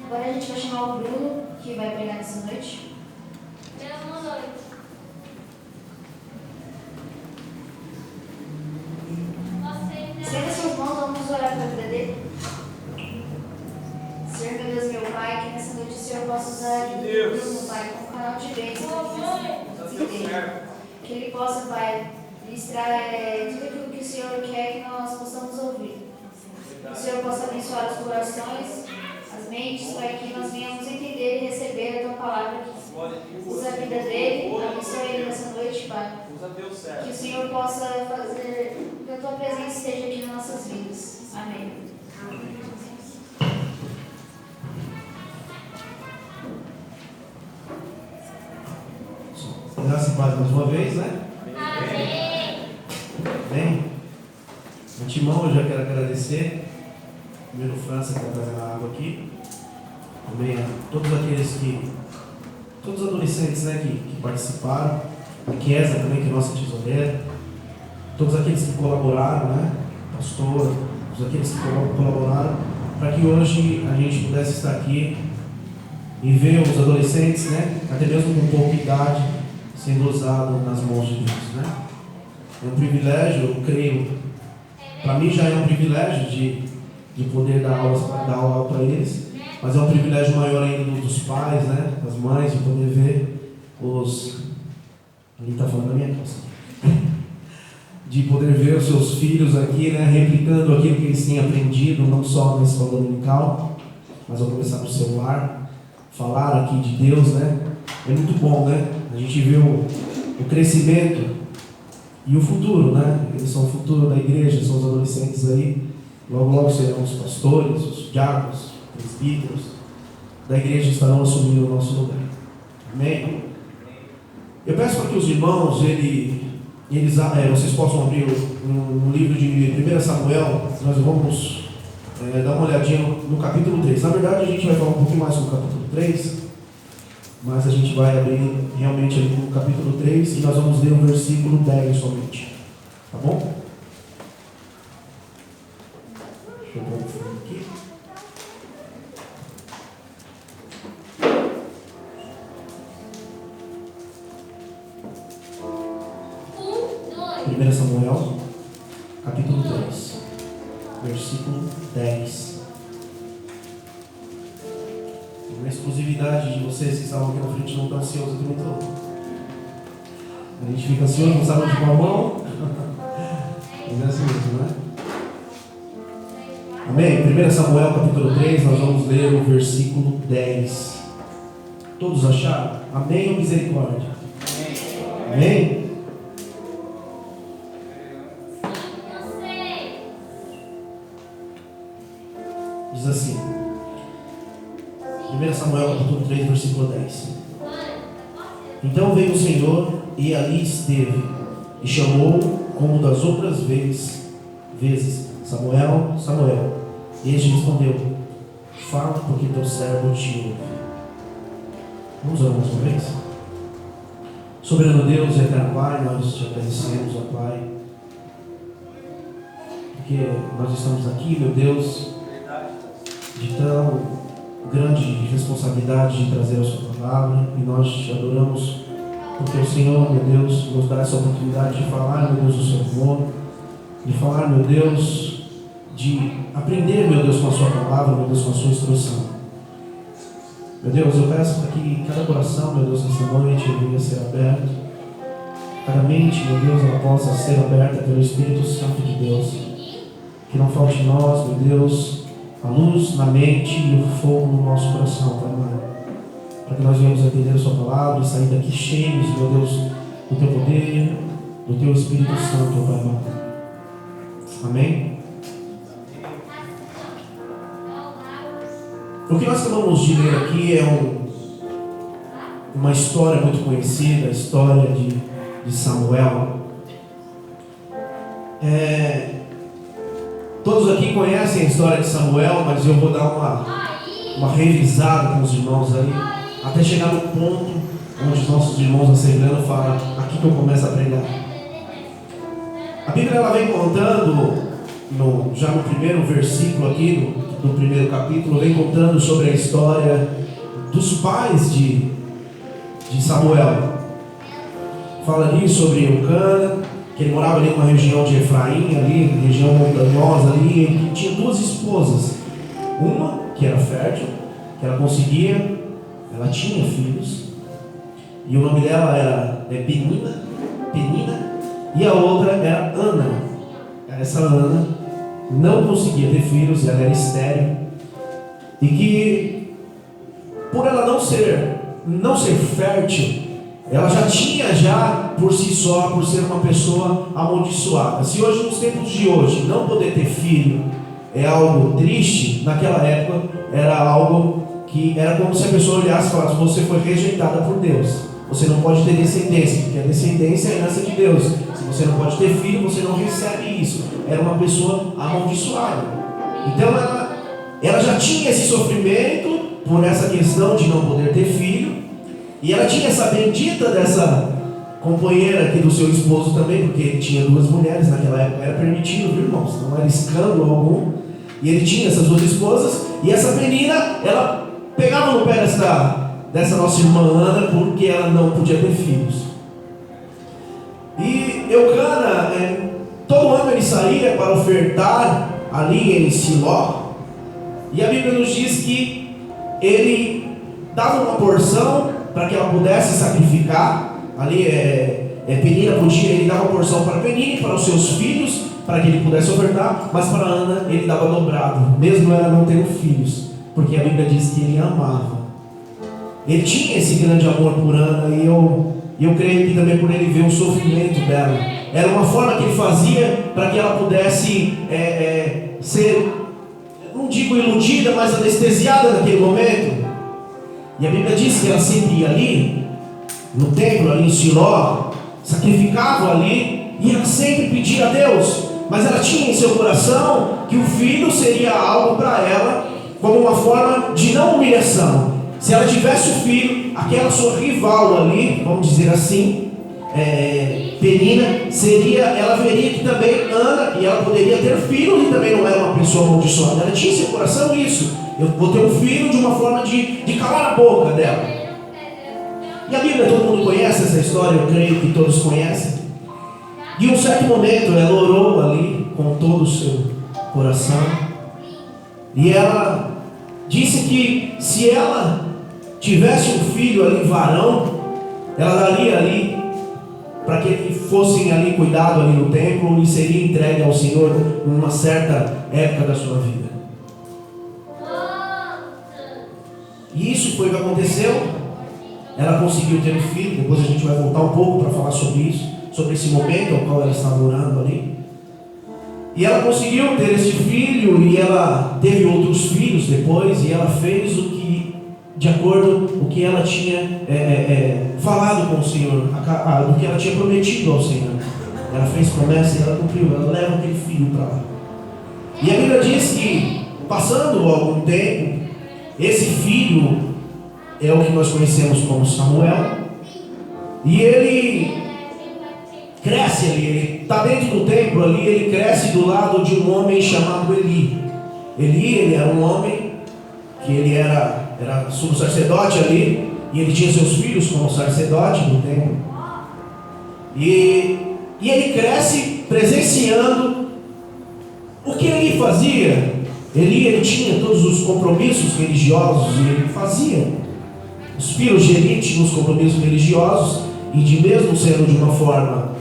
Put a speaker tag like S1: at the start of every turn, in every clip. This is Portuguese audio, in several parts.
S1: Agora a gente vai chamar o Bruno, que vai pregar nessa noite.
S2: Boa noite.
S1: Estenda suas mãos, vamos orar para a vida dele. Senhor, meu Deus, meu Pai, que nessa noite o Senhor possa usar a vida do Bruno, Pai, como canal de bênção aqui nessa igreja. Que ele possa, Pai, ministrar tudo aquilo que o Senhor quer que nós possamos ouvir. Que o Senhor possa abençoar os corações, as mentes, para que nós venhamos entender e receber a Tua palavra aqui. Usa a vida dele, abençoa ele nessa noite, Pai. Que o Senhor possa fazer que a Tua presença esteja aqui nas nossas vidas. Amém.
S3: Graça e paz mais uma vez, né?
S2: Amém.
S3: Bem, antemão eu já quero agradecer. Primeiro França que está trazendo a água aqui. Também a todos os adolescentes, né, que participaram. A Kiesa também, que é nossa tesoureira. Todos aqueles que colaboraram, né? Pastor, todos aqueles que colaboraram, para que hoje a gente pudesse estar aqui e ver os adolescentes, né? Até mesmo com pouca idade, sendo usado nas mãos de Deus, né? É um privilégio, eu creio. Para mim já é um privilégio de poder dar aula para eles, mas é um privilégio maior ainda dos pais, né? Das mães, de poder ver os... Ali está falando da minha casa. De poder ver os seus filhos aqui, né? Replicando aquilo que eles têm aprendido, não só na escola dominical, mas ao começar no celular, falar aqui de Deus, né? É muito bom, né? A gente vê o crescimento e o futuro, né? Eles são o futuro da igreja, são os adolescentes aí. Logo, logo serão os pastores, os diáconos, os presbíteros da igreja estarão assumindo o nosso lugar. Amém? Eu peço para que os irmãos, vocês possam abrir no livro de 1 Samuel. Nós vamos dar uma olhadinha no capítulo 3. Na verdade, a gente vai falar um pouquinho mais sobre o capítulo 3, mas a gente vai abrir realmente ali no capítulo 3 e nós vamos ler o versículo 10 somente. Tá bom? Deixa eu ver o fundo aqui. Samuel, capítulo 3, versículo 10. Uma exclusividade de vocês que estavam aqui na frente não estão ansiosos, eu também estou. A gente fica ansioso, não sabe onde pôr a mão. Mas é assim mesmo, né? Amém? 1 Samuel, capítulo 3, nós vamos ler o versículo 10. Todos acharam? Amém ou misericórdia? Amém? Diz assim, 1 Samuel capítulo 3, versículo 10. Então veio o Senhor e ali esteve, e chamou como das outras vezes, Samuel, Samuel. E este respondeu, fala porque teu servo te ouve. Vamos orar mais uma vez? Soberano Deus e eterno Pai, nós te agradecemos, ó Pai, porque nós estamos aqui, meu Deus, de tão grande responsabilidade de trazer a sua palavra, e nós te adoramos porque o Senhor, meu Deus, nos dá essa oportunidade de falar, meu Deus, do seu amor, de falar, meu Deus, de aprender, meu Deus, com a sua palavra, meu Deus, com a sua instrução. Meu Deus, eu peço para que cada coração, meu Deus, nesta noite venha ser aberto, cada mente, meu Deus, ela possa ser aberta pelo Espírito Santo de Deus, que não falte em nós, meu Deus, a luz na mente e o fogo no nosso coração, Pai amado, para que nós venhamos entender a sua palavra e sair daqui cheios, meu Deus, do teu poder, do teu Espírito Santo, Pai amado. Amém? O que nós acabamos de ler aqui é uma história muito conhecida, a história de Samuel. Todos aqui conhecem a história de Samuel, mas eu vou dar uma revisada com os irmãos aí, até chegar no ponto onde os nossos irmãos assembleando falam, aqui que eu começo a pregar. A Bíblia ela vem contando já no primeiro versículo aqui, no primeiro capítulo, vem contando sobre a história dos pais de Samuel. Fala ali sobre Eucana, que ele morava ali numa região de Efraim, ali, região montanhosa ali, e tinha duas esposas. Uma que era fértil, que ela tinha filhos, e o nome dela era Penina, e a outra era Ana. Essa Ana não conseguia ter filhos, ela era estéril, e que por ela não ser fértil, ela já tinha por si só, por ser uma pessoa amaldiçoada. Se hoje, nos tempos de hoje, não poder ter filho é algo triste, naquela época era algo que era como se a pessoa olhasse e falasse: você foi rejeitada por Deus, você não pode ter descendência, porque a descendência é a herança de Deus. Se você não pode ter filho, você não recebe isso. Era uma pessoa amaldiçoada. Então ela já tinha esse sofrimento por essa questão de não poder ter filho, e ela tinha essa bendita dessa companheira aqui do seu esposo também, porque ele tinha duas mulheres naquela época, era permitido, viu, irmãos? Não era escândalo algum. E ele tinha essas duas esposas, e essa menina, ela pegava no pé dessa nossa irmã Ana, porque ela não podia ter filhos. E Eucana, todo ano ele saía para ofertar ali em Siló, e a Bíblia nos diz que ele dava uma porção para que ela pudesse sacrificar. Ali Penina podia, ele dava uma porção para Penina e para os seus filhos, para que ele pudesse ofertar, mas para Ana ele dava dobrado, mesmo ela não tendo filhos, porque a Bíblia diz que ele amava. Ele tinha esse grande amor por Ana, e eu creio que também por ele ver o sofrimento dela. Era uma forma que ele fazia para que ela pudesse ser, não digo iludida, mas anestesiada naquele momento. E a Bíblia diz que ela sempre ia ali no templo, ali em Siló, sacrificava ali, e ela sempre pedia a Deus, mas ela tinha em seu coração que o filho seria algo para ela como uma forma de não humilhação. Se ela tivesse o filho, aquela sua rival ali, vamos dizer assim, Penina, ela veria que também Ana, e ela poderia ter filho, e também não era uma pessoa amaldiçoada. Ela tinha em seu coração isso: eu vou ter um filho de uma forma de calar a boca dela. E a Bíblia, todo mundo conhece essa história, eu creio que todos conhecem. E em um certo momento ela orou ali com todo o seu coração, e ela disse que se ela tivesse um filho ali, varão, ela daria ali para que ele fossem ali cuidado ali no templo, e seria entregue ao Senhor numa certa época da sua vida. E isso foi o que aconteceu. Ela conseguiu ter um filho. Depois a gente vai voltar um pouco para falar sobre isso, sobre esse momento ao qual ela estava orando ali. E ela conseguiu ter este filho, e ela teve outros filhos depois, e ela fez o que, de acordo com o que ela tinha falado com o Senhor, do que ela tinha prometido ao Senhor. Ela fez promessa e ela cumpriu. Ela leva aquele filho para lá. E a Bíblia diz que, passando algum tempo, esse filho é o que nós conhecemos como Samuel, e ele cresce ali, ele está dentro do templo ali, ele cresce do lado de um homem chamado Eli. Ele era um homem que ele era sumo sacerdote ali, e ele tinha seus filhos como sacerdote no templo. E ele cresce presenciando o que Eli fazia. Ele tinha todos os compromissos religiosos, e ele fazia. Os filhos de Eli tinham os compromissos religiosos, e de mesmo sendo de uma forma,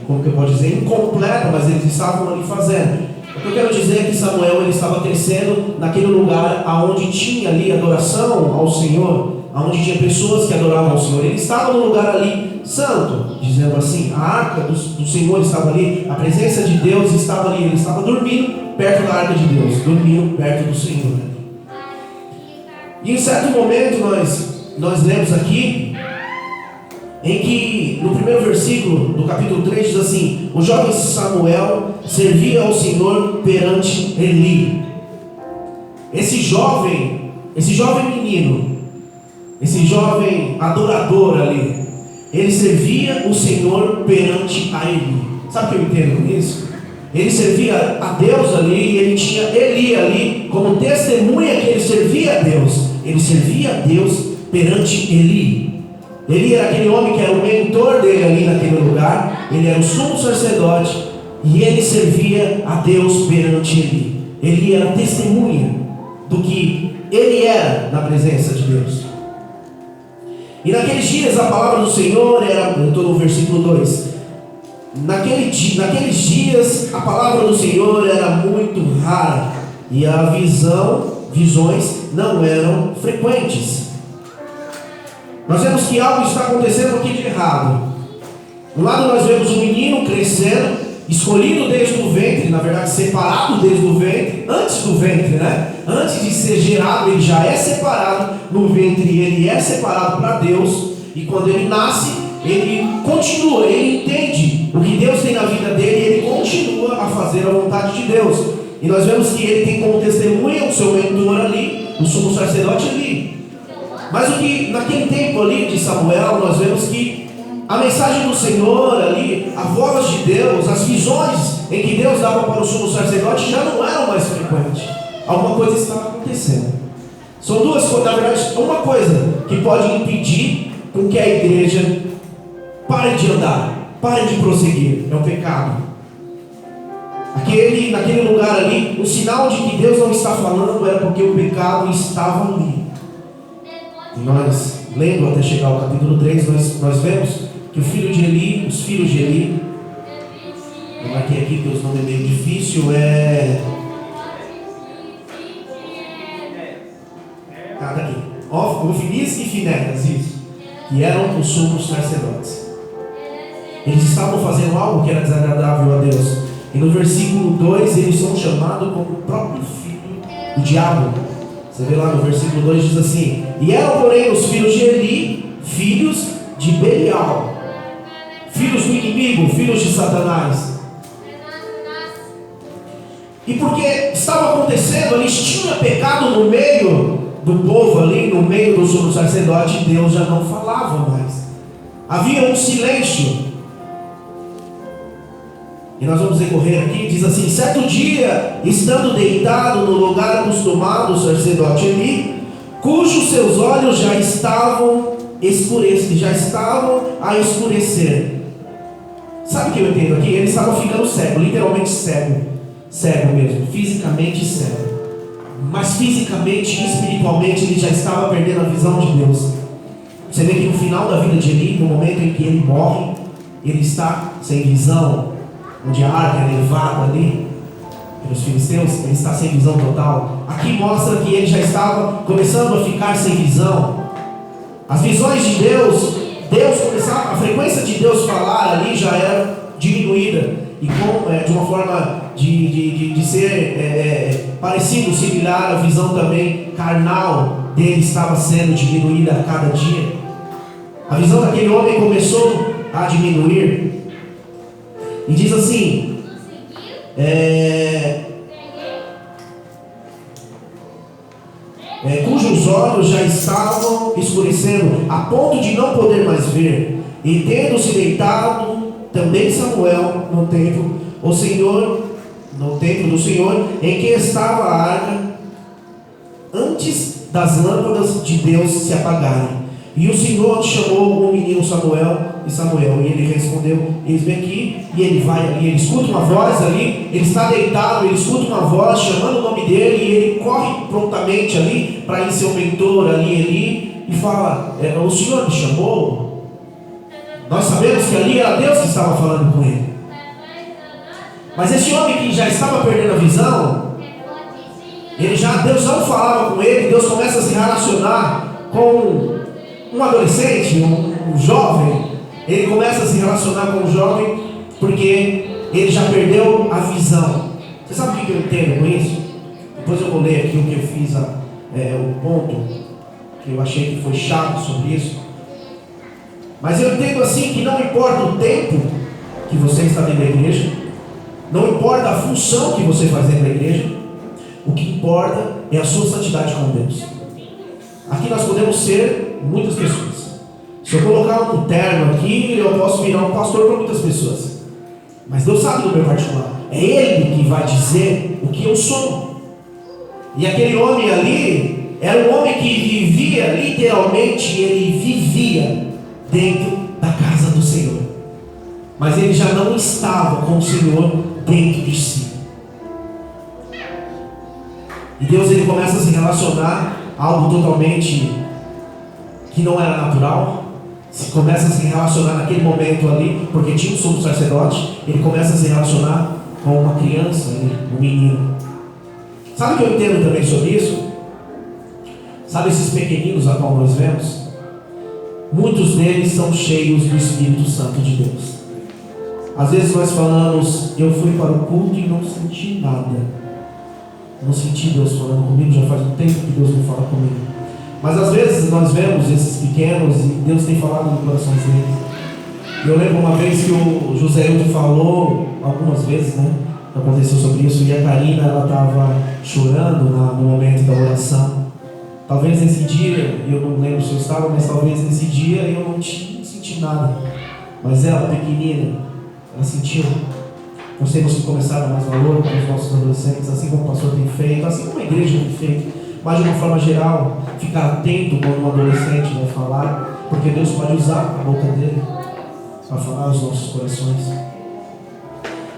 S3: como que eu posso dizer, incompleta, mas eles estavam ali fazendo. O que eu quero dizer é que Samuel, ele estava crescendo naquele lugar onde tinha ali adoração ao Senhor, onde tinha pessoas que adoravam ao Senhor. Ele estava num lugar ali santo, dizendo assim, a arca do Senhor estava ali, a presença de Deus estava ali, ele estava dormindo perto da arca de Deus, dormindo perto do Senhor. E em certo momento nós lemos aqui, em que no primeiro versículo do capítulo 3 diz assim: o jovem Samuel servia ao Senhor perante Eli. Esse jovem menino, esse jovem adorador ali, ele servia o Senhor perante a Eli. Sabe o que eu entendo com isso? Ele servia a Deus ali, e ele tinha Eli ali como testemunha que ele servia a Deus. Ele servia a Deus perante Eli. Eli era aquele homem que era o mentor dele ali naquele lugar. Ele era o sumo sacerdote e ele servia a Deus perante Eli. Eli era testemunha do que ele era na presença de Deus. E naqueles dias a palavra do Senhor era, eu estou no versículo 2. Naqueles dias a palavra do Senhor era muito rara e a visões não eram frequentes. Nós vemos que algo está acontecendo aqui de errado. Do lado nós vemos um menino crescendo, escolhido desde o ventre, na verdade separado desde o ventre, antes do ventre, né? Antes de ser gerado, ele já é separado no ventre, ele é separado para Deus, e quando ele nasce, ele continua, ele entende o que Deus tem na vida dele, e ele continua a fazer a vontade de Deus. E nós vemos que ele tem como testemunha o seu mentor ali, o sumo sacerdote ali. Mas o que naquele tempo ali de Samuel, nós vemos que a mensagem do Senhor ali, a voz de Deus, as visões em que Deus dava para o sumo sacerdote já não eram mais frequentes. Alguma coisa estava acontecendo. São duas coisas, na verdade, uma coisa que pode impedir com que a igreja pare de andar, pare de prosseguir, é o pecado. Naquele lugar ali, o sinal de que Deus não está falando era porque o pecado estava ali. E nós, lendo até chegar ao capítulo 3, nós vemos que os filhos de Eli, eu marquei aqui que os nomes é meio difícil, tá aqui, Ofnis e Finéias, isso, que eram os sumos sacerdotes. Eles estavam fazendo algo que era desagradável a Deus. E no versículo 2 eles são chamados como o próprio filho do diabo. Você vê lá no versículo 2 diz assim: e eram porém os filhos de Eli, filhos de Belial, filhos do inimigo, filhos de Satanás. E porque estava acontecendo, eles tinham pecado no meio do povo ali, no meio do sumo sacerdote, Deus já não falava mais. Havia um silêncio. E nós vamos recorrer aqui, diz assim: certo dia, estando deitado no lugar acostumado, o sacerdote Eli, cujos seus olhos já estavam a escurecer. Sabe o que eu entendo aqui? Ele estava ficando cego, literalmente cego mesmo, fisicamente cego. Mas fisicamente e espiritualmente ele já estava perdendo a visão de Deus. Você vê que no final da vida de Eli, no momento em que ele morre, ele está sem visão. Onde a arca é levada ali pelos filisteus, ele está sem visão total. Aqui mostra que ele já estava começando a ficar sem visão. As visões de Deus começava, a frequência de Deus falar ali já era diminuída. E de uma forma de ser parecido, similar, a visão também carnal dele estava sendo diminuída a cada dia. A visão daquele homem começou a diminuir. E diz assim, cujos olhos já estavam escurecendo, a ponto de não poder mais ver. E tendo-se deitado também Samuel no templo do Senhor, em que estava a arca, antes das lâmpadas de Deus se apagarem. E o Senhor chamou o menino Samuel, e ele respondeu: eis-me aqui. E ele vai ali, ele escuta uma voz ali, ele está deitado, ele escuta uma voz chamando o nome dele, e ele corre prontamente ali para ir seu mentor ali, e fala: o Senhor me chamou? Nós sabemos que ali era Deus que estava falando com ele. Mas esse homem que já estava perdendo a visão, Deus não falava com ele. Deus começa a se relacionar com um adolescente, um jovem. Ele começa a se relacionar com o jovem porque ele já perdeu a visão. Você sabe o que eu entendo com isso? Depois eu vou ler aqui o que eu fiz, o ponto que eu achei que foi chato sobre isso. Mas eu entendo assim que não importa o tempo que você está dentro da igreja, não importa a função que você faz dentro da igreja, o que importa é a sua santidade com Deus. Aqui nós podemos ser muitas pessoas. Se eu colocar um terno aqui, eu posso virar um pastor para muitas pessoas. Mas Deus sabe do meu particular. é Ele que vai dizer o que eu sou. E aquele homem ali era um homem que vivia, literalmente, ele vivia dentro da casa do Senhor. Mas ele já não estava com o Senhor dentro de si. E Deus ele começa a se relacionar a algo totalmente que não era natural. Se começa a se relacionar naquele momento ali, porque tinha um sumo sacerdote, ele começa a se relacionar com uma criança, um menino. Sabe o que eu entendo também sobre isso? Sabe esses pequeninos a qual nós vemos? Muitos deles são cheios do Espírito Santo de Deus. Às vezes nós falamos, eu fui para o culto e não senti nada. Não senti Deus falando comigo, já faz um tempo que Deus não fala comigo. Mas às vezes nós vemos esses pequenos e Deus tem falado no coração deles. Eu lembro uma vez que o José Hilton falou, algumas vezes, né? Aconteceu sobre isso, e a Karina, ela estava chorando no momento da oração. Talvez nesse dia, eu não lembro se eu estava, mas talvez nesse dia eu não senti nada. Mas ela, pequenina, ela sentiu. Nós temos que começar a dar mais valor para os nossos adolescentes, assim como o pastor tem feito, assim como a igreja tem feito. Mas de uma forma geral, ficar atento quando um adolescente vai falar, porque Deus pode usar a boca dele para falar aos nossos corações.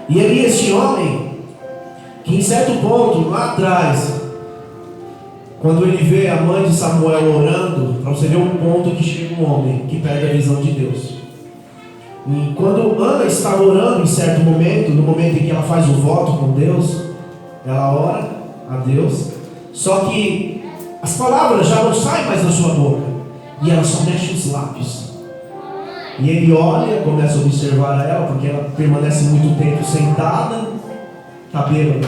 S3: E ali este homem, que em certo ponto, lá atrás, quando ele vê a mãe de Samuel orando, para você ver um ponto que chega um homem que perde a visão de Deus. E quando Ana estava orando em certo momento, no momento em que ela faz o voto com Deus, ela ora a Deus, só que as palavras já não saem mais da sua boca, e ela só mexe os lábios. E ele olha, começa a observar ela, porque ela permanece muito tempo sentada, está bêbada.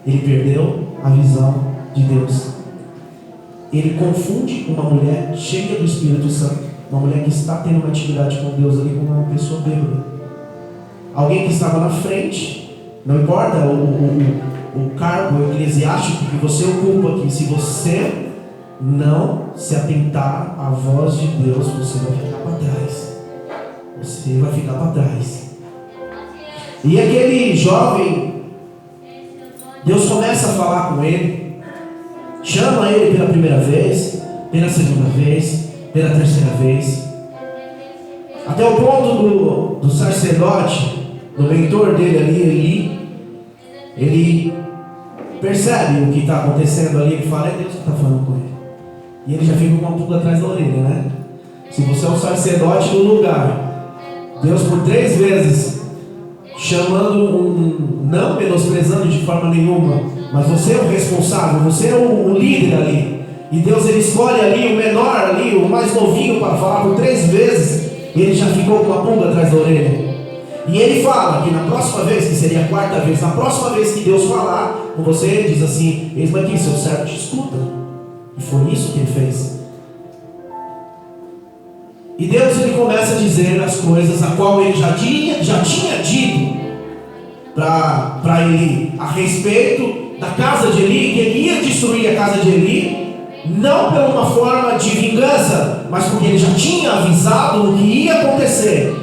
S3: Ele perdeu a visão de Deus. Ele confunde uma mulher cheia do Espírito Santo, uma mulher que está tendo uma atividade com Deus ali, com uma pessoa bêbada. Alguém que estava na frente, não importa o cargo eclesiástico que você ocupa aqui, se você não se atentar à voz de Deus, você vai ficar para trás. Você vai ficar para trás. E aquele jovem, Deus começa a falar com ele, chama ele pela primeira vez, pela segunda vez, pela terceira vez, até o ponto do sacerdote, do mentor dele ali, ele percebe o que está acontecendo ali, ele fala, é Deus que está falando com ele. E ele já fica com uma pulga atrás da orelha, né? Se você é um sacerdote no lugar, Deus por 3 vezes chamando não menosprezando de forma nenhuma, mas você é o responsável, você é o líder ali, e Deus ele escolhe ali o menor ali, o mais novinho para falar por 3 vezes, e ele já ficou com uma pulga atrás da orelha. E ele fala que na próxima vez, que seria a 4ª vez, na próxima vez que Deus falar com você, ele diz assim, eis aqui, seu servo te escuta. E foi isso que ele fez. E Deus ele começa a dizer as coisas a qual ele já tinha dito para Eli a respeito da casa de Eli, que ele ia destruir a casa de Eli, não por uma forma de vingança, mas porque ele já tinha avisado o que ia acontecer.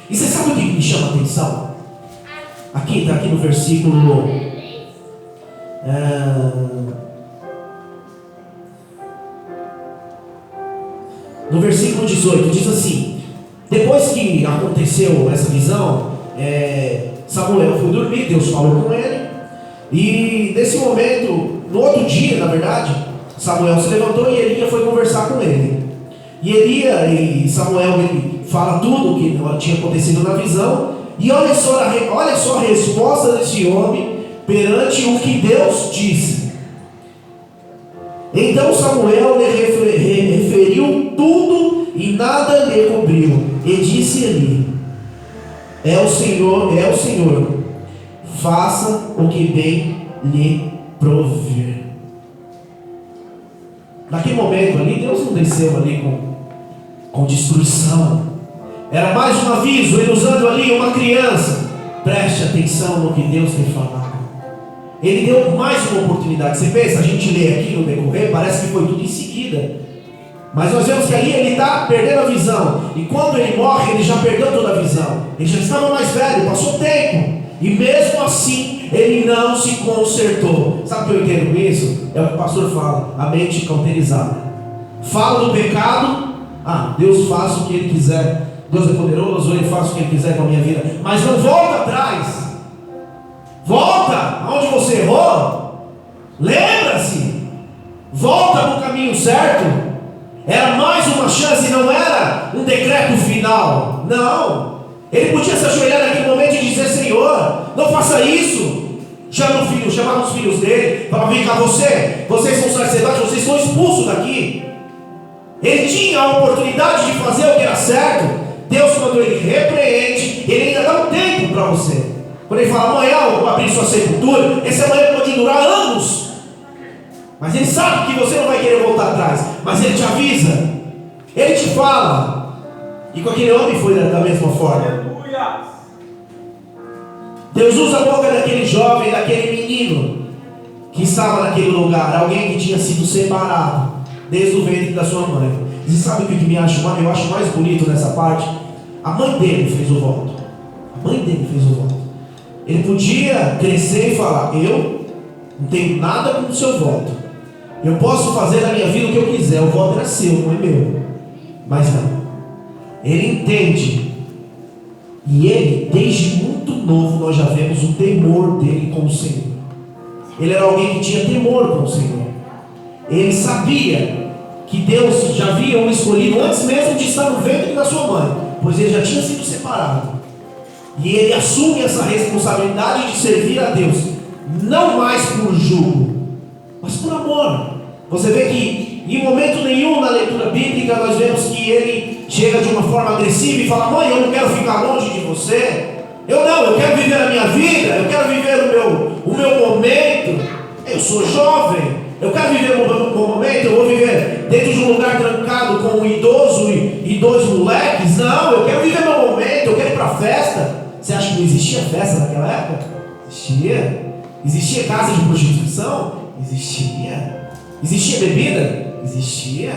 S3: E você sabe o que me chama a atenção? Aqui, está aqui no versículo no versículo 18, diz assim: depois que aconteceu essa visão, Samuel foi dormir, Deus falou com ele, e nesse momento, no outro dia, na verdade, Samuel se levantou e Elia foi conversar com ele. E Elia e Samuel ele fala tudo o que tinha acontecido na visão, e olha só a resposta desse homem perante o que Deus disse. Então Samuel lhe referiu tudo e nada lhe cobriu, e disse-lhe: é o Senhor, faça o que bem lhe prover. Naquele momento ali, Deus não desceu ali com destruição, era mais um aviso, ele usando ali uma criança. Preste atenção no que Deus tem falado. Ele deu mais uma oportunidade. Você pensa, a gente lê aqui no decorrer, parece que foi tudo em seguida, mas nós vemos que ali ele está perdendo a visão, e quando ele morre, ele já perdeu toda a visão, ele já estava mais velho, passou tempo. E mesmo assim, ele não se consertou. Sabe o que eu entendo com isso? É o que o pastor fala, a mente cauterizada. Fala do pecado, Deus faz o que Ele quiser. Deus é poderoso, Ele faz o que Ele quiser com a minha vida. Mas não volta atrás. Volta aonde você errou. Lembra-se. Volta para o caminho certo. Era mais uma chance, não era um decreto final. Não. Ele podia se ajoelhar naquele momento e dizer: Senhor, não faça isso. Chamava os filhos dele, falava: vem cá, vocês são sacerdotes, vocês são expulsos daqui. Ele tinha a oportunidade de fazer o que era certo. Deus, quando ele repreende, ele ainda dá um tempo para você. Quando ele fala: amanhã eu vou abrir sua sepultura, esse amanhã pode durar anos. Mas ele sabe que você não vai querer voltar atrás. Mas ele te avisa, ele te fala. E com aquele homem foi da mesma forma. Deus usa a boca daquele jovem, daquele menino que estava naquele lugar, alguém que tinha sido separado desde o ventre da sua mãe. E sabe o que eu acho mais bonito nessa parte? A mãe dele fez o voto. A mãe dele fez o voto. Ele podia crescer e falar: eu não tenho nada com o seu voto, eu posso fazer na minha vida o que eu quiser, o voto era seu, não é meu. Mas não, ele entende. E ele, desde muito novo, nós já vemos o temor dele com o Senhor. Ele era alguém que tinha temor com o Senhor. Ele sabia que Deus já havia o escolhido antes mesmo de estar no ventre da sua mãe, pois ele já tinha sido separado. E ele assume essa responsabilidade de servir a Deus, não mais por julgo, mas por amor. Você vê que em momento nenhum na leitura bíblica nós vemos que ele chega de uma forma agressiva e fala: mãe, eu não quero ficar longe de você. Eu quero viver a minha vida, eu quero viver o meu momento. Eu sou jovem, eu quero viver o meu momento. Eu vou viver dentro de um lugar trancado com um idoso e dois moleques. Não, eu quero viver meu momento, eu quero ir para a festa. Você acha que não existia festa naquela época? Existia. Existia casa de prostituição? Existia. Existia bebida? Existia.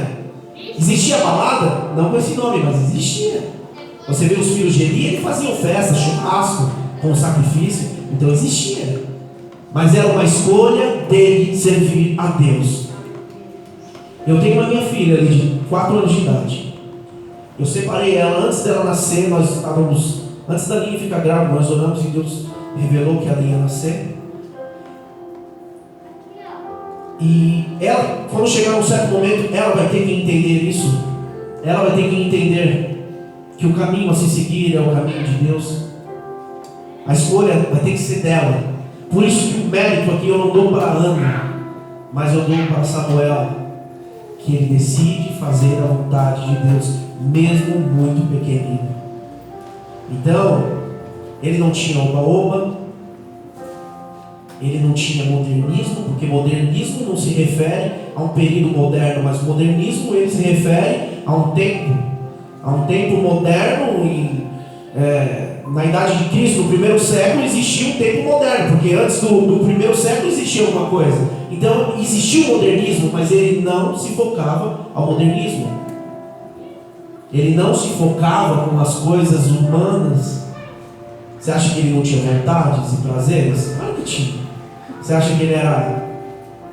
S3: Existia balada? Não com esse nome, mas existia. Você vê os filhos de Eli, eles faziam festa, churrasco, com sacrifício. Então existia. Mas era uma escolha dele servir a Deus. Eu tenho uma minha filha ali de 4 anos de idade. Eu separei ela antes dela nascer. Nós estávamos, antes da Linha ficar grávida, nós oramos e Deus revelou que ela ia nascer. E ela, quando chegar um certo momento, ela vai ter que entender isso. Ela vai ter que entender que o caminho a se seguir é o caminho de Deus. A escolha vai ter que ser dela. Por isso que o mérito aqui eu não dou para Ana, mas eu dou para Samuel, que ele decide fazer a vontade de Deus, mesmo muito pequenino. Então, ele não tinha oba-oba, ele não tinha modernismo, porque modernismo não se refere a um período moderno, mas modernismo ele se refere a um tempo moderno. Na idade de Cristo, no primeiro século, existia um tempo moderno, porque antes do primeiro século existia alguma coisa. Então existia o modernismo, mas ele não se focava ao modernismo. Ele não se focava com as coisas humanas. Você acha que ele não tinha vontades e prazeres? Claro que tinha. Você acha que ele era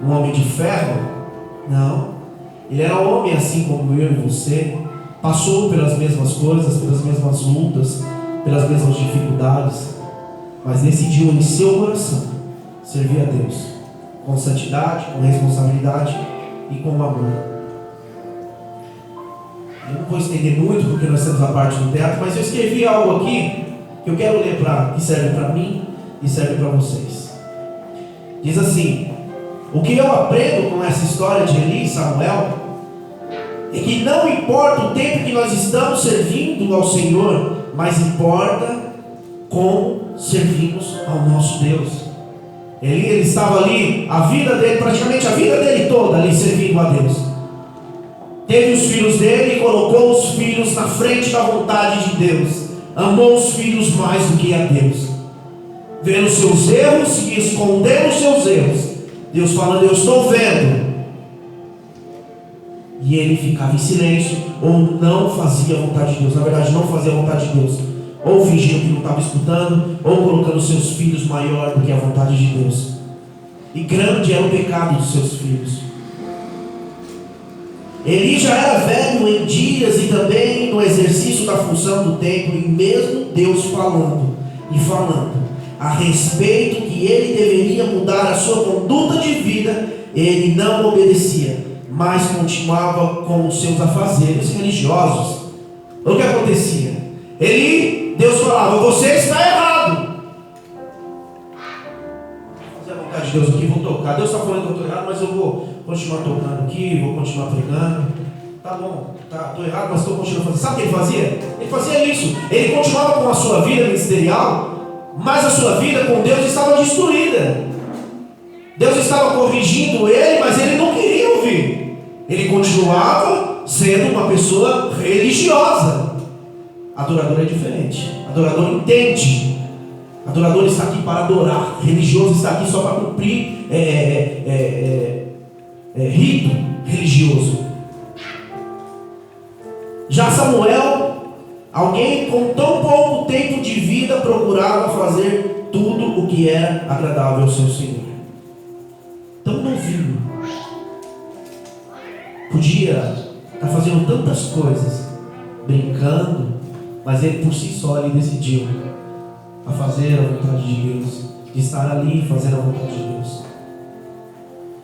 S3: um homem de ferro? Não. Ele era um homem assim como eu e você. Passou pelas mesmas coisas, pelas mesmas lutas, pelas mesmas dificuldades, mas decidiu em seu coração servir a Deus com santidade, com responsabilidade e com amor. Eu não vou estender muito porque nós temos a parte do teatro, mas eu escrevi algo aqui que eu quero ler que serve para mim e serve para vocês. Diz assim: o que eu aprendo com essa história de Eli e Samuel é que não importa o tempo que nós estamos servindo ao Senhor, mas importa como servimos ao nosso Deus. Ele estava ali, a vida dele, praticamente a vida dele toda ali servindo a Deus. Teve os filhos dele e colocou os filhos na frente da vontade de Deus. Amou os filhos mais do que a Deus, vendo os seus erros e escondendo os seus erros. Deus falando: eu estou vendo. E ele ficava em silêncio, ou não fazia a vontade de Deus. Na verdade, não fazia a vontade de Deus. ou fingindo que não estava escutando, ou colocando seus filhos maior do que a vontade de Deus. E grande era o pecado dos seus filhos. Eli já era velho em dias e também no exercício da função do templo, e mesmo Deus falando a respeito que ele deveria mudar a sua conduta de vida, ele não obedecia, mas continuava com os seus afazeres religiosos. O que acontecia? Deus falava: você está errado. Vou fazer a vontade de Deus aqui, vou tocar. Deus está falando que eu estou errado, mas eu vou continuar tocando aqui, vou continuar pregando. Tá bom, estou errado, mas estou continuando fazendo. Sabe o que ele fazia? Ele fazia isso. Ele continuava com a sua vida ministerial, mas a sua vida com Deus estava destruída. Deus estava corrigindo ele, mas ele não queria ouvir. Ele continuava sendo uma pessoa religiosa. Adorador é diferente. Adorador entende. Adorador está aqui para adorar. Religioso está aqui só para cumprir rito religioso. Já Samuel, alguém com tão pouco tempo de vida, procurava fazer tudo o que era agradável ao seu Senhor. Tão novinho, podia estar fazendo tantas coisas, brincando, mas ele por si só ele decidiu a fazer a vontade de Deus, de estar ali fazendo a vontade de Deus.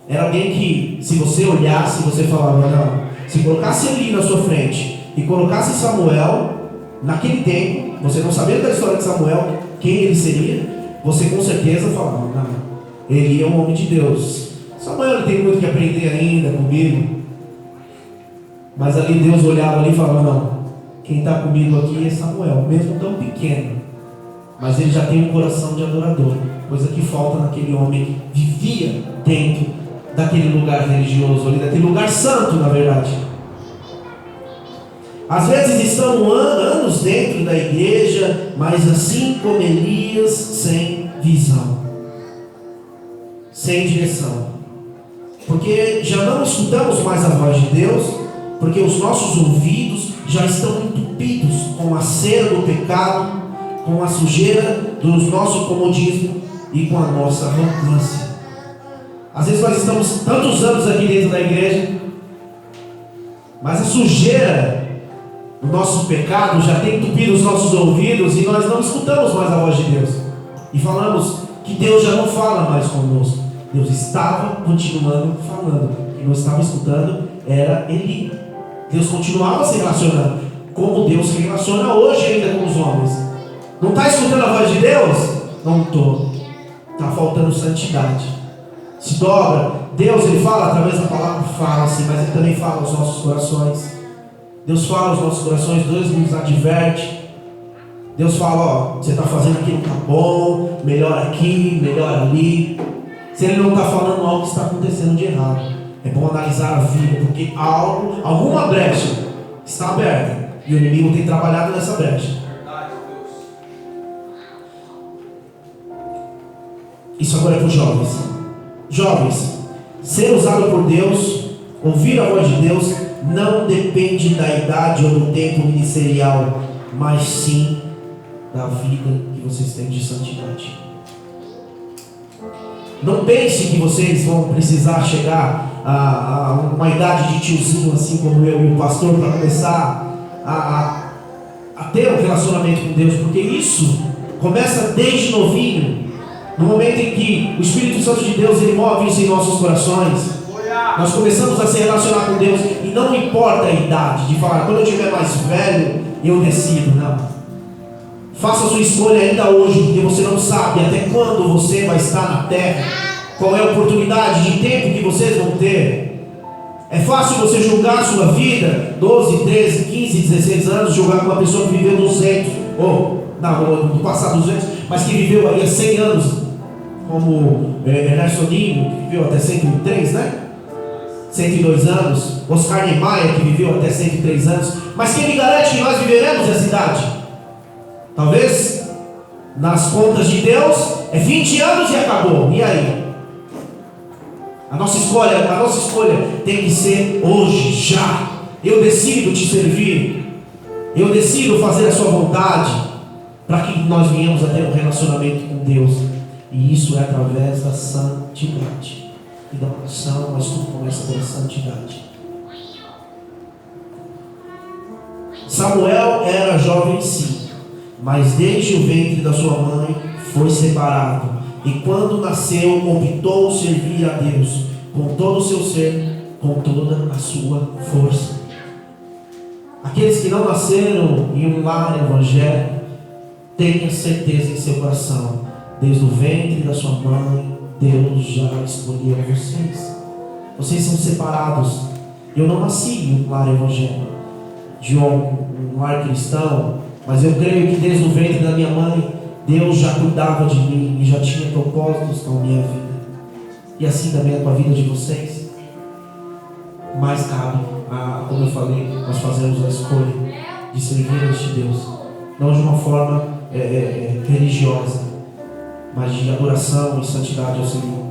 S3: Era alguém que, se você olhasse, você falava: não, se colocasse ali na sua frente e colocasse Samuel, naquele tempo, você não sabendo da história de Samuel, quem ele seria, você com certeza falava: não, ele é um homem de Deus. Samuel tem muito que aprender ainda comigo. Mas ali Deus olhava ali e falava: não, quem está comigo aqui é Samuel, mesmo tão pequeno, mas ele já tem um coração de adorador, coisa que falta naquele homem que vivia dentro daquele lugar religioso ali, daquele lugar santo, na verdade. Às vezes estamos anos dentro da igreja, mas assim como Elias, sem visão, sem direção, porque já não escutamos mais a voz de Deus, porque os nossos ouvidos já estão entupidos com a cera do pecado, com a sujeira do nosso comodismo e com a nossa arrogância. Às vezes nós estamos tantos anos aqui dentro da igreja, mas a sujeira do nosso pecado já tem entupido os nossos ouvidos e nós não escutamos mais a voz de Deus. E falamos que Deus já não fala mais conosco. Deus estava continuando falando. Quem não estava escutando era Eli. Deus continuava se relacionando, como Deus se relaciona hoje ainda com os homens. Não está escutando a voz de Deus? Não estou. Está faltando santidade. Se dobra. Deus, Ele fala através da palavra, fala sim, mas Ele também fala aos nossos corações. Deus fala aos nossos corações, Deus nos adverte. Deus fala: ó, você está fazendo aquilo que está bom, melhor aqui, melhor ali. Se Ele não está falando algo que está acontecendo de errado, é bom analisar a vida, porque alguma brecha está aberta e o inimigo tem trabalhado nessa brecha. Isso agora é para os jovens. Jovens, ser usado por Deus, ouvir a voz de Deus, não depende da idade ou do tempo ministerial, mas sim da vida que vocês têm de santidade. Não pense que vocês vão precisar chegar a uma idade de tiozinho, assim como eu e o pastor, para começar a ter um relacionamento com Deus, porque isso começa desde novinho. No momento em que o Espírito Santo de Deus ele move isso em nossos corações, nós começamos a se relacionar com Deus, e não importa a idade, de falar: quando eu estiver mais velho, eu decido. Não. Faça a sua escolha ainda hoje, porque você não sabe até quando você vai estar na terra, qual é a oportunidade de tempo que vocês vão ter. É fácil você julgar a sua vida, 12, 13, 15, 16 anos, julgar com uma pessoa que viveu 200, no passado 200, mas que viveu aí há 100 anos, como Ernesto Ninho, que viveu até 103, né? 102 anos, Oscar Niemeyer, que viveu até 103 anos, mas quem me garante que nós viveremos essa idade? Talvez, nas contas de Deus, é 20 anos e acabou, e aí? A nossa escolha tem que ser hoje, já. Eu decido te servir, eu decido fazer a sua vontade, para que nós venhamos a ter um relacionamento com Deus. E isso é através da santidade e da oração, mas tudo começa pela santidade. Samuel era jovem sim, mas desde o ventre da sua mãe foi separado, e quando nasceu optou servir a Deus com todo o seu ser, com toda a sua força. Aqueles que não nasceram em um lar evangélico, tenha certeza em seu coração, desde o ventre da sua mãe, Deus já escolheu vocês. Vocês são separados. Eu não nasci em um lar evangélico, de um lar cristão, mas eu creio que desde o ventre da minha mãe, Deus já cuidava de mim e já tinha propósitos com a minha vida. E assim também é com a vida de vocês. Mas cabe, como eu falei, nós fazemos a escolha de servir a este Deus, não de uma forma religiosa, mas de adoração e santidade ao Senhor.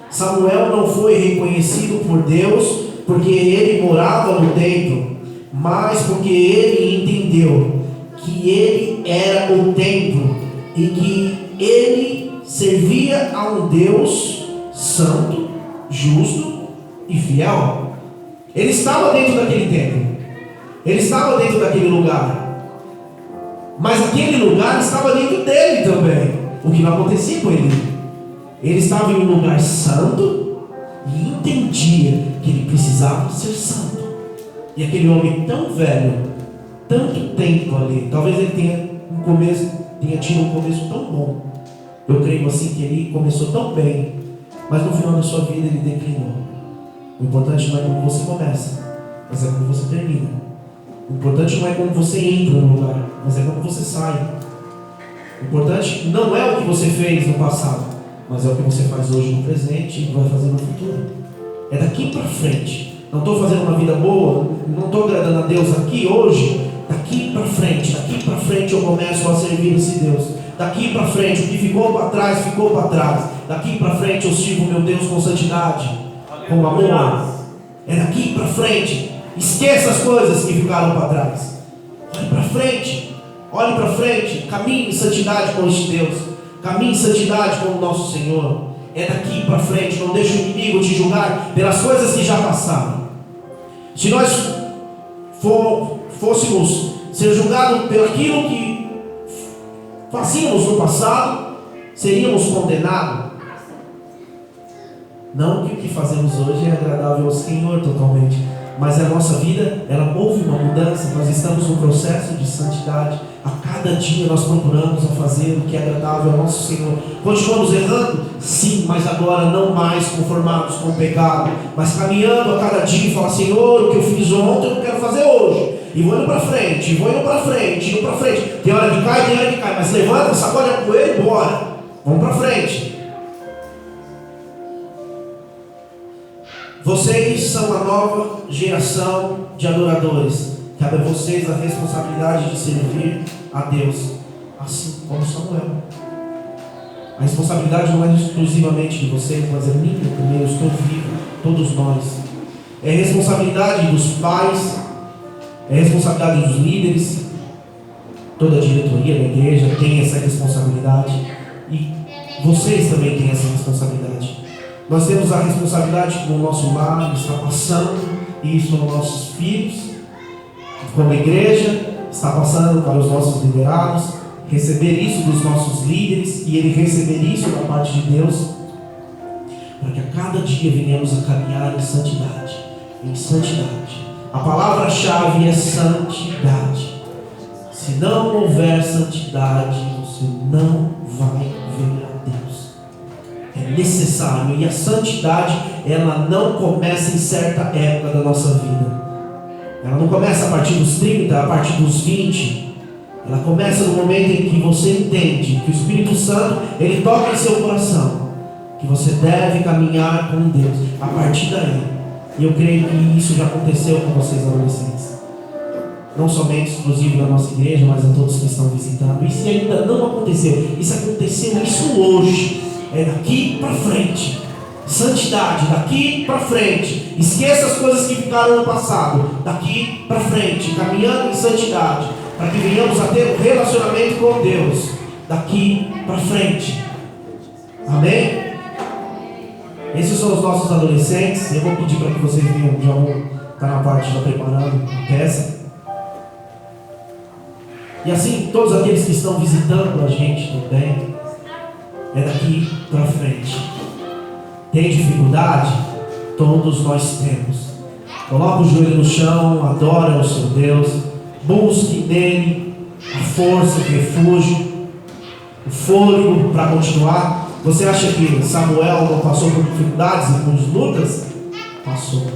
S3: Samuel não foi reconhecido por Deus porque ele morava no templo, mas porque ele entendeu que ele era o templo e que ele servia a um Deus santo, justo e fiel. Ele estava dentro daquele templo, ele estava dentro daquele lugar, mas aquele lugar estava dentro dele também, o que não acontecia com ele. Ele estava em um lugar santo e entendia que ele precisava ser santo. E aquele homem tão velho, tanto tempo ali, talvez ele tenha tido um começo tão bom. Eu creio assim que ele começou tão bem, mas no final da sua vida ele declinou. O importante não é como você começa, mas é como você termina. O importante não é como você entra no lugar, mas é como você sai. O importante não é o que você fez no passado, mas é o que você faz hoje no presente e vai fazer no futuro. É daqui para frente. Não estou fazendo uma vida boa, não estou agradando a Deus aqui hoje. Daqui para frente eu começo a servir esse Deus. Daqui para frente, o que ficou para trás, ficou para trás. Daqui para frente eu sirvo meu Deus com santidade, com amor. É daqui para frente. Esqueça as coisas que ficaram para trás. Olhe para frente, caminhe em santidade com este Deus. Caminhe em santidade com o nosso Senhor. É daqui para frente, não deixe o inimigo te julgar pelas coisas que já passaram. Se nós fôssemos ser julgados pelo aquilo que fazíamos no passado, seríamos condenados. Não que o que fazemos hoje é agradável ao Senhor totalmente, mas a nossa vida, ela houve uma mudança. Nós estamos num processo de santidade. A cada dia nós procuramos a fazer o que é agradável ao nosso Senhor. Continuamos errando? Sim, mas agora não mais conformados com o pecado, mas caminhando a cada dia e falar: Senhor, o que eu fiz ontem eu não quero fazer hoje. E vou indo para frente, indo para frente. Tem hora que cai, mas levanta, sacode a poeira e bora. Vamos para frente. Vocês são a nova geração de adoradores. Cabe a vocês a responsabilidade de servir a Deus, assim como Samuel. A responsabilidade não é exclusivamente de vocês, mas é minha também. Eu estou vivo, todos nós. É responsabilidade dos pais, é responsabilidade dos líderes. Toda a diretoria da igreja tem essa responsabilidade, e vocês também têm essa responsabilidade. Nós temos a responsabilidade que o nosso lar está passando isso aos nossos filhos, como igreja, está passando para os nossos liderados, receber isso dos nossos líderes e ele receber isso da parte de Deus, para que a cada dia venhamos a caminhar em santidade. A palavra-chave é santidade. Se não houver santidade, você não vai ver a Deus. É necessário. E a santidade, ela não começa em certa época da nossa vida. Ela não começa a partir dos 30, a partir dos 20. Ela começa no momento em que você entende que o Espírito Santo, ele toca em seu coração, que você deve caminhar com Deus. A partir daí, e eu creio que isso já aconteceu com vocês adolescentes, não somente exclusivo da nossa igreja, mas a todos que estão visitando. E se ainda não aconteceu, isso hoje. É daqui para frente. Santidade, daqui para frente. Esqueça as coisas que ficaram no passado. Daqui para frente, caminhando em santidade. para que venhamos a ter um relacionamento com Deus daqui para frente. Amém? Esses são os nossos adolescentes. Eu vou pedir para que vocês venham, já vão estar na parte já preparando a peça. E assim, todos aqueles que estão visitando a gente também, é daqui para frente. Tem dificuldade? Todos nós temos. Coloca o joelho no chão, adora o seu Deus, busque nele a força, o refúgio, o fôlego para continuar. Você acha que Samuel não passou por dificuldades e por lutas? Passou.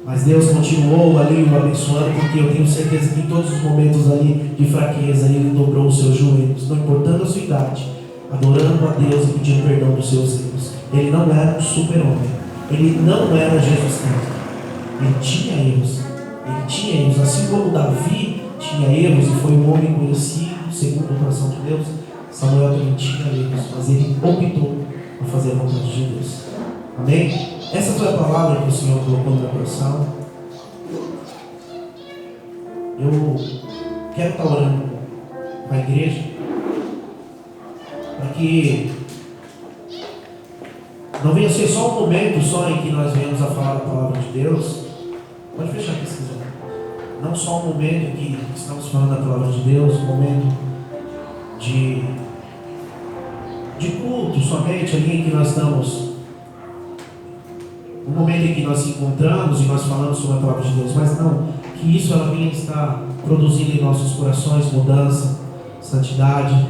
S3: Mas Deus continuou ali o abençoando, porque eu tenho certeza que em todos os momentos ali de fraqueza ele dobrou os seus joelhos, não importando a sua idade, adorando a Deus e pedindo perdão dos seus erros. Ele não era um super-homem, ele não era Jesus Cristo, ele tinha erros, assim como Davi tinha erros e foi um homem conhecido segundo o coração de Deus. Samuel também tinha erros, mas ele optou a fazer a vontade de Deus. Amém? Essa foi a palavra que o Senhor colocou no meu coração. Eu quero estar orando com a igreja para que não venha ser só um momento só em que nós venhamos a falar a palavra de Deus. Pode fechar aqui se quiser. Não só um momento em que estamos falando a palavra de Deus, um momento de culto somente ali em que nós estamos, um momento em que nós nos encontramos e nós falamos sobre a palavra de Deus, mas não, que isso ela venha estar produzindo em nossos corações mudança, santidade,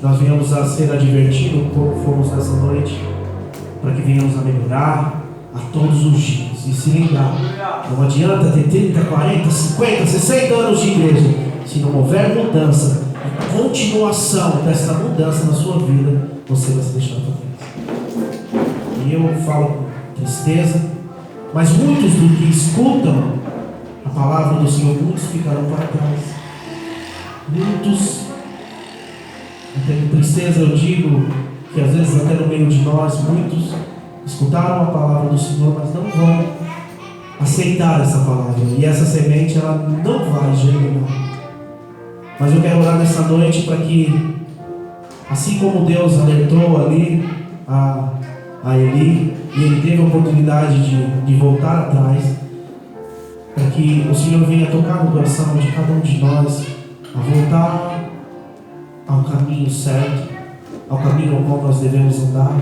S3: nós venhamos a ser advertidos como fomos nessa noite, para que venhamos a melhorar a todos os dias e se lembrar, não adianta ter 30, 40, 50, 60 anos de igreja, se não houver mudança e continuação dessa mudança na sua vida, você vai se deixar para trás. E eu falo com tristeza, mas muitos do que escutam a palavra do Senhor, muitos ficarão para trás. Muitos, com tristeza eu digo que às vezes até no meio de nós, muitos escutaram a palavra do Senhor, mas não vão aceitar essa palavra, e essa semente ela não vai germinar. Mas eu quero orar nessa noite para que, assim como Deus alertou ali a Eli, e ele teve a oportunidade de voltar atrás, para que o Senhor venha tocar no coração de cada um de nós a voltar ao caminho certo, ao caminho ao qual nós devemos andar,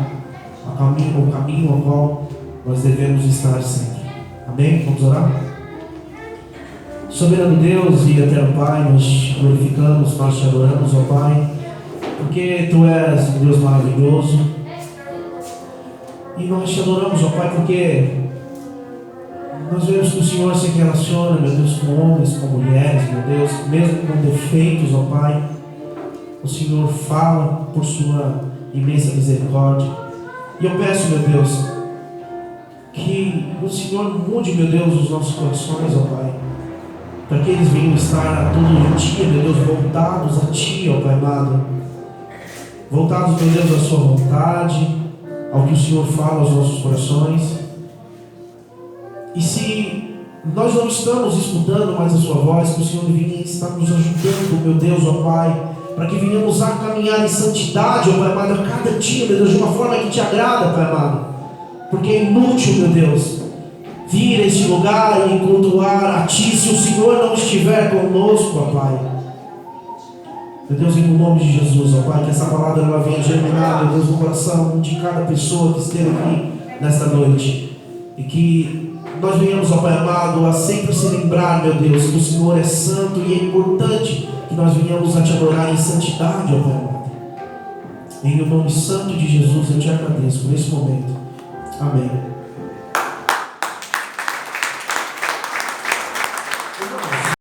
S3: ao caminho ao qual nós devemos estar sempre. Amém? Vamos orar? Soberano Deus e eterno Pai, nós te glorificamos, nós te adoramos, ó Pai, porque Tu és um Deus maravilhoso. E nós te adoramos, ó Pai, porque nós vemos que o Senhor se relaciona, meu Deus, com homens, com mulheres, meu Deus, mesmo com defeitos, ó Pai. O Senhor fala por sua imensa misericórdia. E eu peço, meu Deus, que o Senhor mude, meu Deus, os nossos corações, ó Pai, para que eles venham estar a todo dia, meu Deus, voltados a Ti, ó Pai amado, voltados, meu Deus, à Sua vontade, ao que o Senhor fala aos nossos corações. E se nós não estamos escutando mais a Sua voz, que o Senhor venha estar nos ajudando, meu Deus, ó Pai, para que venhamos a caminhar em santidade, ó Pai amado, a cada dia, meu Deus, de uma forma que Te agrada, Pai amado, porque é inútil, meu Deus, vir a este lugar e cultuar a Ti se o Senhor não estiver conosco, ó Pai. Meu Deus, em nome de Jesus, ó Pai, que essa palavra ela venha germinar, meu Deus, no coração de cada pessoa que esteve aqui nesta noite, e que nós venhamos, ó Pai amado, a sempre se lembrar, meu Deus, que o Senhor é santo, e é importante que nós venhamos a Te adorar em santidade, ó Pai amado. Em nome santo de Jesus eu Te agradeço por esse momento. Amém.